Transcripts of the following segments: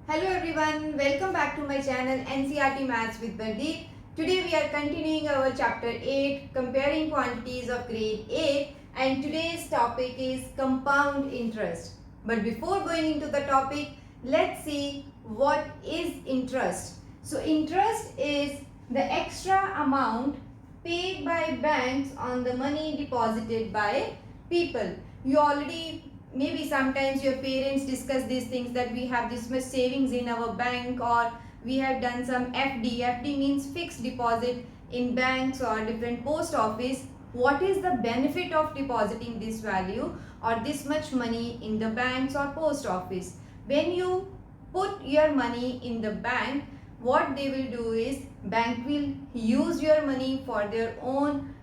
Hello everyone, welcome back to my channel NCRT Maths with Bardeep. Today we are continuing our chapter 8 comparing quantities of grade 8 and today's topic is compound interest. But before going into the topic, let's see what is interest. So interest is the extra amount paid by banks on the money deposited by people. You already maybe sometimes your parents discuss these things that we have this much savings in our bank or we have done some FD. FD means fixed deposit in banks or different post office. What is the benefit of depositing this value or this much money in the banks or post office? When you put your money in the bank, what they will do is bank will use your money for their own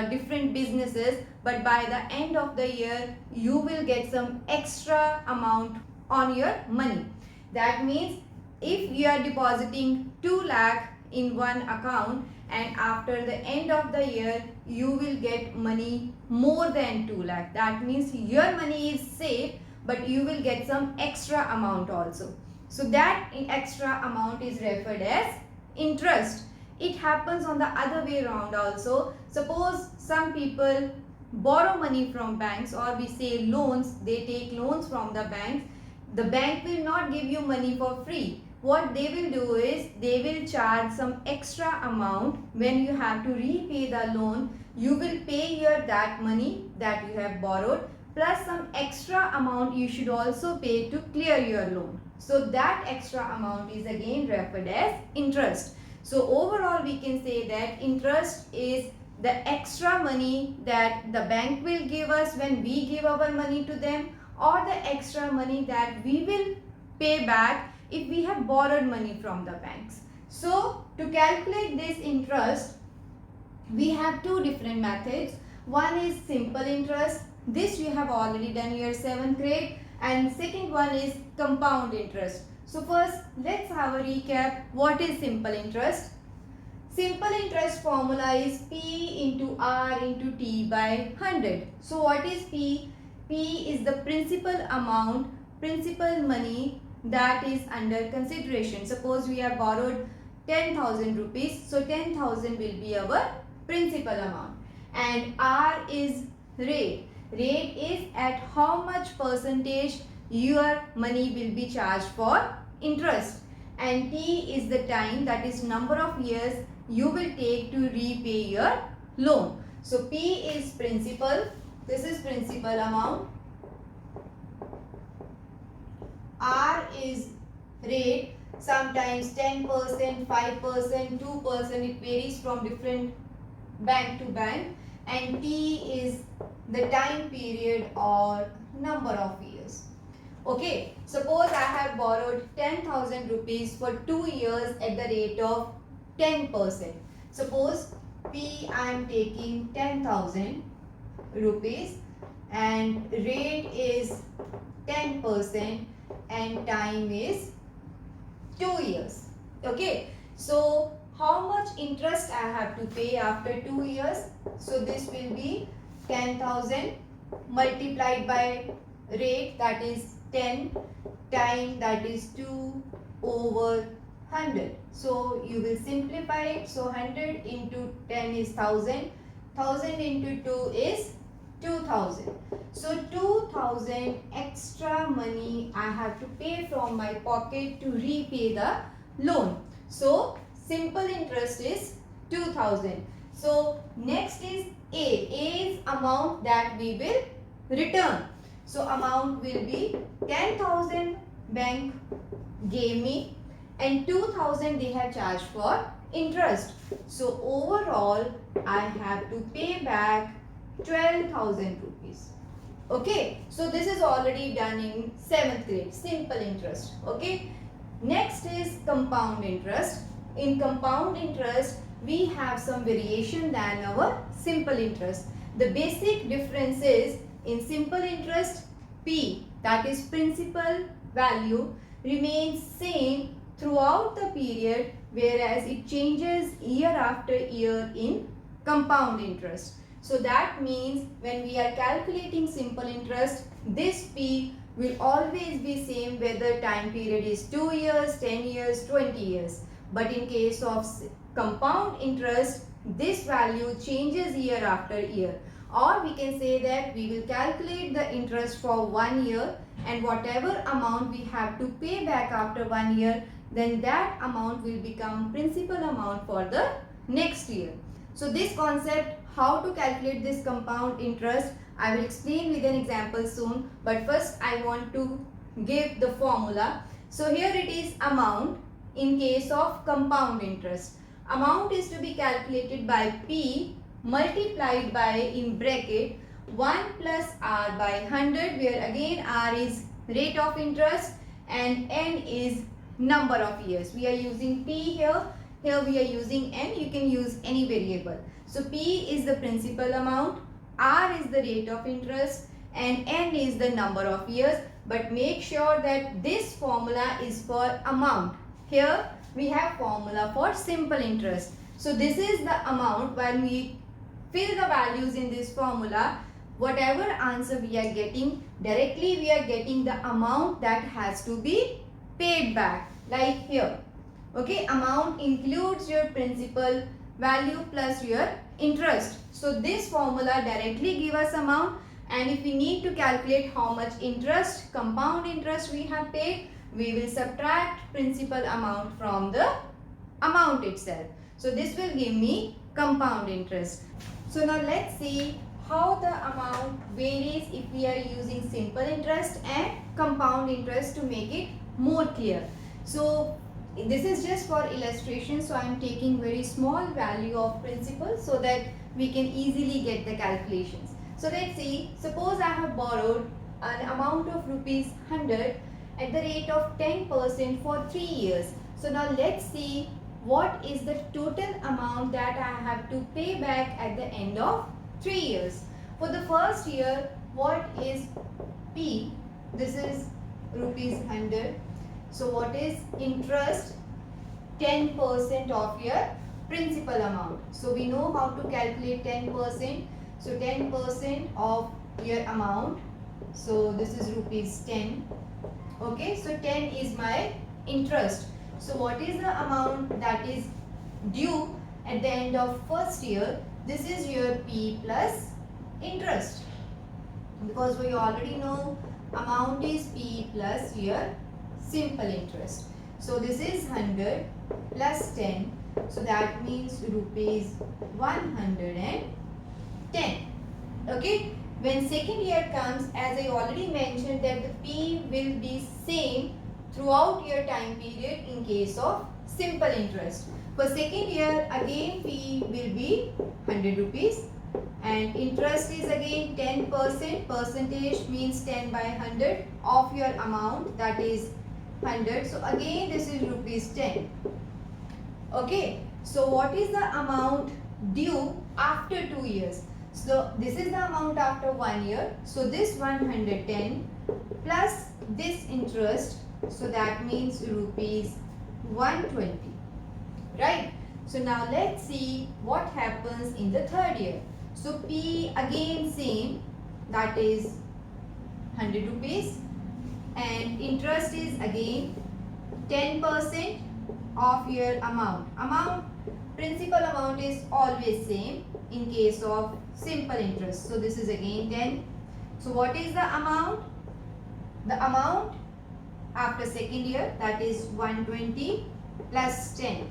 different businesses, but by the end of the year you will get some extra amount on your money. That means if you are depositing 2 lakh in one account and after the end of the year you will get money more than 2 lakh, that means your money is safe but you will get some extra amount also. So that extra amount is referred as interest. It happens on the other way around also. Suppose some people borrow money from banks, or we say loans, they take loans from the banks. The bank will not give you money for free. What they will do is they will charge some extra amount. When you have to repay the loan, you will pay your that money that you have borrowed plus some extra amount you should also pay to clear your loan. So that extra amount is again referred as interest. So overall we can say that interest is the extra money that the bank will give us when we give our money to them, or the extra money that we will pay back if we have borrowed money from the banks. So to calculate this interest, we have two different methods. One is simple interest. This you have already done in your 7th grade, and second one is compound interest. So first let's have a recap. What is simple interest? Simple interest formula is P into R into T by 100. So what is P? P is the principal amount, principal money that is under consideration. Suppose we have borrowed 10,000 rupees. So 10,000 will be our principal amount. And R is rate. Rate is at how much percentage your money will be charged for interest. And T is the time, that is number of years you will take to repay your loan. So P is principal. This is principal amount. R is rate. Sometimes 10%, 5%, 2%. It varies from different bank to bank. And T is the time period or number of years. Okay, suppose I have borrowed 10,000 rupees for 2 years at the rate of 10%. Suppose P I am taking 10,000 rupees and rate is 10% and time is 2 years. Okay, so how much interest I have to pay after 2 years? So this will be 10,000 multiplied by rate, that is 10, time, that is 2 over 100. So you will simplify it. So 100 into 10 is 1000. 1000 into 2 is 2000. So 2000 extra money I have to pay from my pocket to repay the loan. So simple interest is 2000. So next is A. A is amount that we will return. So amount will be 10,000 bank gave me and 2000 they have charged for interest. So overall I have to pay back 12,000 rupees. Okay, so this is already done in 7th grade, simple interest. Okay, next is compound interest. In compound interest we have some variation than our simple interest. The basic difference is in simple interest P, that is principal value, remains same throughout the period, whereas it changes year after year in compound interest. So that means when we are calculating simple interest, this P will always be same whether time period is 2 years, 10 years, 20 years. But in case of compound interest, this value changes year after year. Or we can say that we will calculate the interest for 1 year, and whatever amount we have to pay back after 1 year, then that amount will become principal amount for the next year. So this concept, how to calculate this compound interest, I will explain with an example soon. But first I want to give the formula. So here it is amount in case of compound interest. Amount is to be calculated by P multiplied by, in bracket, 1 plus R by 100, where again R is rate of interest and N is number of years. We are using P here. Here we are using N. You can use any variable. So P is the principal amount, R is the rate of interest, and N is the number of years. But make sure that this formula is for amount. Here we have formula for simple interest. So this is the amount. When we fill the values in this formula, whatever answer we are getting, directly we are getting the amount that has to be paid back. Like here, okay, amount includes your principal value plus your interest. So this formula directly give us amount, and if we need to calculate how much interest, compound interest we have paid, we will subtract principal amount from the amount itself. So this will give me compound interest. So now let's see how the amount varies if we are using simple interest and compound interest to make it more clear. So this is just for illustration, so I am taking very small value of principal so that we can easily get the calculations. So let's see, suppose I have borrowed an amount of rupees 100 at the rate of 10% for 3 years. So now let's see what is the total amount that I have to pay back at the end of 3 years. For the first year, what is P? This is rupees 100. So what is interest? 10% of your principal amount. So we know how to calculate 10%. So 10% of your amount. So this is rupees 10. Okay, so 10 is my interest. So what is the amount that is due at the end of first year? This is your P plus interest. Because we already know amount is P plus your simple interest. So this is 100 plus 10. So that means rupees 110. Okay. When second year comes, as I already mentioned, that the P will be same throughout your time period in case of simple interest. For second year, again P will be 100 rupees and interest is again 10%. Percentage means 10 by 100 of your amount, that is 100. So again this is rupees 10. Okay. So what is the amount due after 2 years? So this is the amount after 1 year. So this 110 plus this interest. So that means rupees 120. Right. So now let's see what happens in the third year. So P again same, that is 100 rupees and interest is again 10% of your amount. Principal amount is always same in case of simple interest. So this is again 10. So what is the amount? The amount after second year, that is 120 plus 10.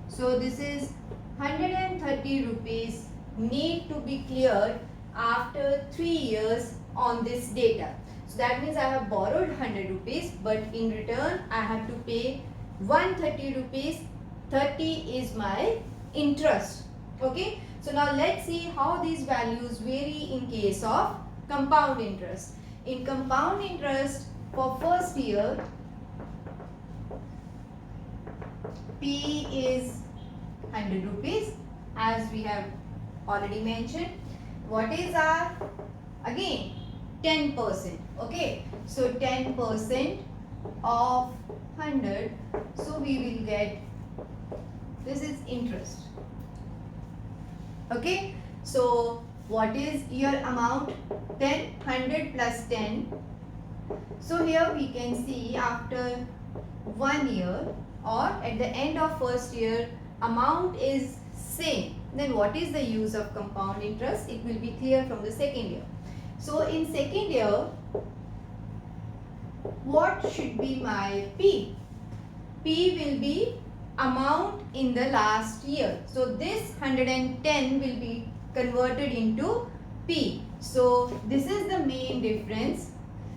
So this is 130 rupees need to be cleared after 3 years on this data. So that means I have borrowed 100 rupees, but in return I have to pay 130 rupees. 30 is my interest. Okay. So now let's see how these values vary in case of compound interest. In compound interest, for first year, P is 100 rupees as we have already mentioned. What is R? Again 10%. Okay. So 10% of 100. So we will get, this is interest. Okay. So what is your amount? 10, 100 plus 10. So here we can see after 1 year or at the end of first year amount is same, then what is the use of compound interest? It will be clear from the second year. So in second year, what should be my P? P will be amount in the last year. So this 110 will be converted into P. So this is the main difference.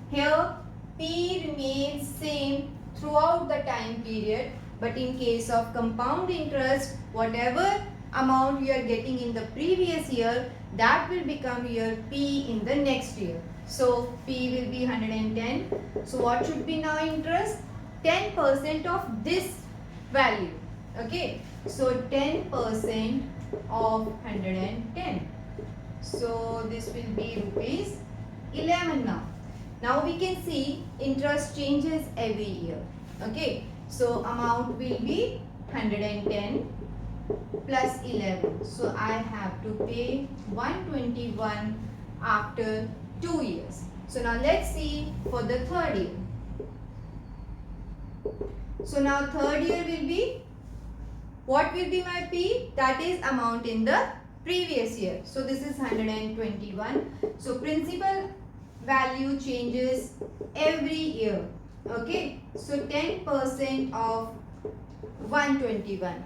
Here P remains same throughout the time period, but in case of compound interest, whatever amount you are getting in the previous year, that will become your P in the next year. So P will be 110. So what should be now interest? 10% of this value. Okay. So 10% of 110. So this will be rupees 11 now. Now we can see interest changes every year. Okay. So amount will be 110 plus 11. So I have to pay 121 after 2 years. So now let's see for the third year. So now third year will be, what will be my P? That is amount in the previous year. So this is 121. So principal value changes every year. Okay. So 10% of 121.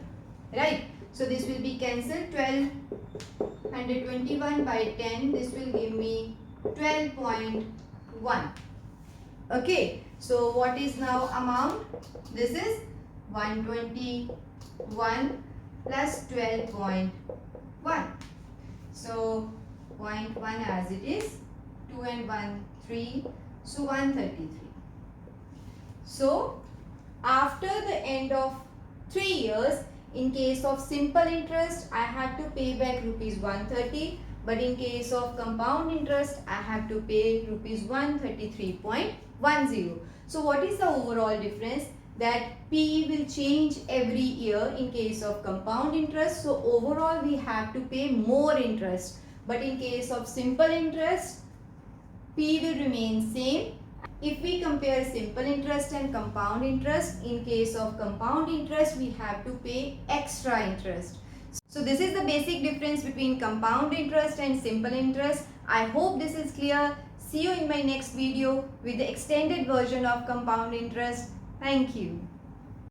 Right. So this will be cancelled. 121 by 10. This will give me 12.1. Okay. So what is now amount? This is 121 plus 12.1. So 0.1 as it is. 2 and 1, 3. So 133. So after the end of 3 years, in case of simple interest, I have to pay back rupees 130. But in case of compound interest, I have to pay rupees 133.10. So what is the overall difference? That P will change every year in case of compound interest. So overall we have to pay more interest. But in case of simple interest, P will remain same. If we compare simple interest and compound interest, in case of compound interest, we have to pay extra interest. So this is the basic difference between compound interest and simple interest. I hope this is clear. See you in my next video with the extended version of compound interest. Thank you.